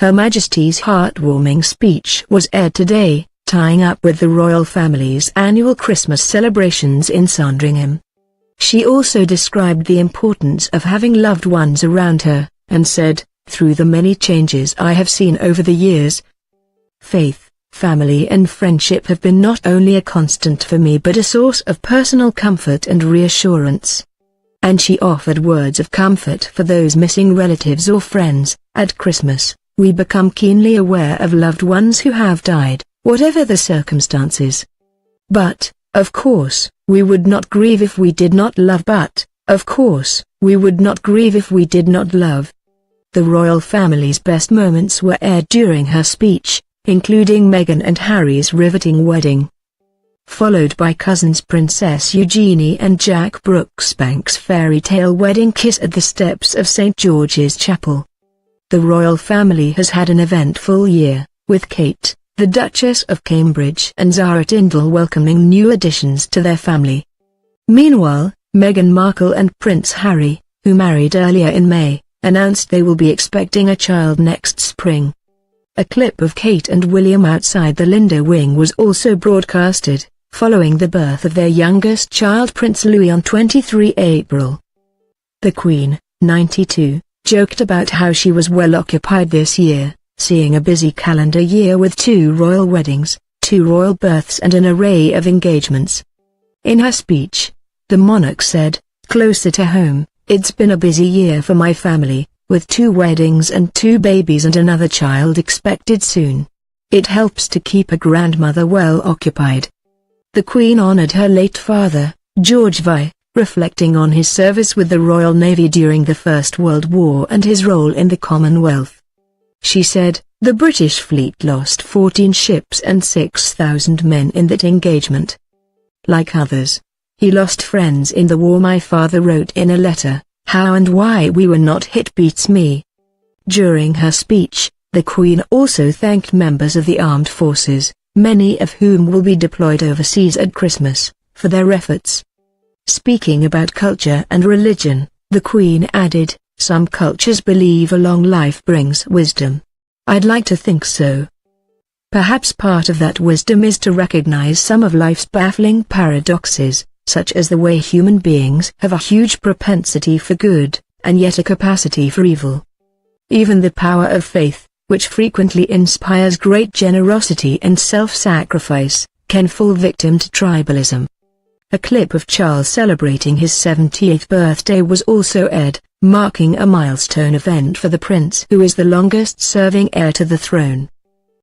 Her Majesty's heartwarming speech was aired today, tying up with the royal family's annual Christmas celebrations in Sandringham. She also described the importance of having loved ones around her, and said, "Through the many changes I have seen over the years, faith, family and friendship have been not only a constant for me but a source of personal comfort and reassurance." And she offered words of comfort for those missing relatives or friends. At Christmas, we become keenly aware of loved ones who have died, whatever the circumstances. But, of course, we would not grieve if we did not love. Of course, we would not grieve if we did not love. The royal family's best moments were aired during her speech, including Meghan and Harry's riveting wedding, followed by cousins Princess Eugenie and Jack Brooksbank's fairy tale wedding kiss at the steps of St. George's Chapel. The royal family has had an eventful year, with Kate, the Duchess of Cambridge and Zara Tindall welcoming new additions to their family. Meanwhile, Meghan Markle and Prince Harry, who married earlier in May, announced they will be expecting a child next spring. A clip of Kate and William outside the Lindo wing was also broadcasted, following the birth of their youngest child Prince Louis on 23 April. The Queen, 92, joked about how she was well occupied this year, seeing a busy calendar year with 2 royal weddings, 2 royal births and an array of engagements. In her speech, the monarch said, "Closer to home, it's been a busy year for my family, with 2 weddings and 2 babies and another child expected soon. It helps to keep a grandmother well occupied." The Queen honored her late father, George VI, reflecting on his service with the Royal Navy during the First World War and his role in the Commonwealth. She said, "The British fleet lost 14 ships and 6,000 men in that engagement. Like others, he lost friends in the war." My father wrote in a letter, "How and why we were not hit beats me." During her speech, the Queen also thanked members of the armed forces, many of whom will be deployed overseas at Christmas, for their efforts. Speaking about culture and religion, the Queen added, "Some cultures believe a long life brings wisdom. I'd like to think so. Perhaps part of that wisdom is to recognize some of life's baffling paradoxes, such as the way human beings have a huge propensity for good, and yet a capacity for evil. Even the power of faith, which frequently inspires great generosity and self-sacrifice, can fall victim to tribalism." A clip of Charles celebrating his 70th birthday was also aired, marking a milestone event for the prince who is the longest-serving heir to the throne.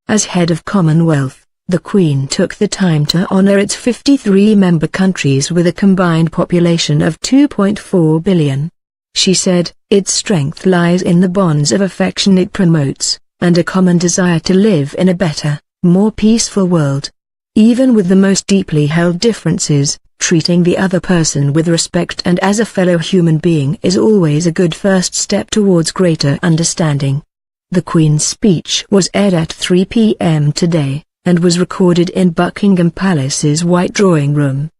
As head of Commonwealth, the Queen took the time to honor its 53 member countries with a combined population of 2.4 billion. She said, "Its strength lies in the bonds of affection it promotes, and a common desire to live in a better, more peaceful world. Even with the most deeply held differences, treating the other person with respect and as a fellow human being is always a good first step towards greater understanding." The Queen's speech was aired at 3 p.m. today, and was recorded in Buckingham Palace's White Drawing Room.